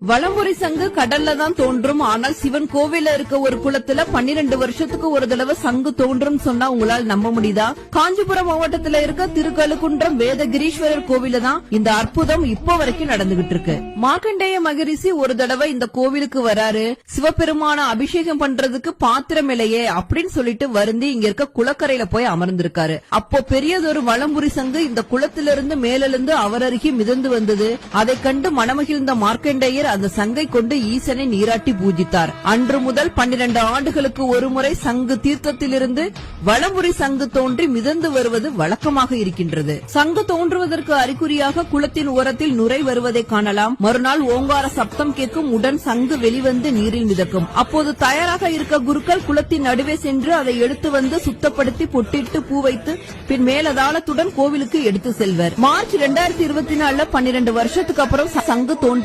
வலம்புரி சங்கு கடல்ல தான் தோன்றும். ஆனால் சிவன் கோவில்ல இருக்க ஒரு குளத்துல 12 வருஷத்துக்கு ஒரு தடவை சங்கு தோன்றும் சொன்னா உங்களால் நம்ப முடியுதா? காஞ்சிபுரம் மாவட்டத்துல இருக்க திருக்கழுக்குன்றம் வேதகிரீஸ்வரர் கோவில தான் இந்த அற்புதம் இப்ப வரைக்கும் நடந்துகிட்டு இருக்கு. மார்க்கண்டேய மகரிஷி ஒரு தடவை இந்த கோவிலுக்கு வராரு. சிவபெருமான அபிஷேகம் பண்றதுக்கு பாத்திரம் இல்லையே அப்படின்னு சொல்லிட்டு வருந்தி இங்க இருக்க குளக்கரையில போய் அமர்ந்திருக்காரு. அப்போ பெரியதொரு வலம்புரி சங்கு இந்த குளத்திலிருந்து மேலிருந்து அவர் அருகே மிதந்து வந்தது. அதை கண்டு மனமகிழ்ந்த மார்க்கண்டேயர் அந்த சங்கை கொண்டு ஈசனை நீராட்டி பூஜித்தார். அன்று முதல் 12 ஆண்டுகளுக்கு ஒருமுறை சங்கு தீர்த்தத்திலிருந்து வலம்புரி சங்கு தோன்றி மிதந்து வருவது வழக்கமாக இருக்கின்றது. சங்கு தோன்றுவதற்கு அறிகுறியாக குளத்தின் ஓரத்தில் நுரை வருவதை காணலாம். மறுநாள் ஓங்கார சப்தம் கேட்கும். உடன் சங்கு வெளிவந்து நீரில் மிதக்கும். அப்போது தயாராக இருக்க குருக்கள் குளத்தின் நடுவே சென்று அதை எடுத்து வந்து சுத்தப்படுத்தி பொட்டிட்டு பூ வைத்து பின் மேலதாளத்துடன் கோவிலுக்கு எடுத்து செல்வர். மார்ச் 2024 12 வருஷத்துக்கு அப்புறம் சங்கு தோன்றி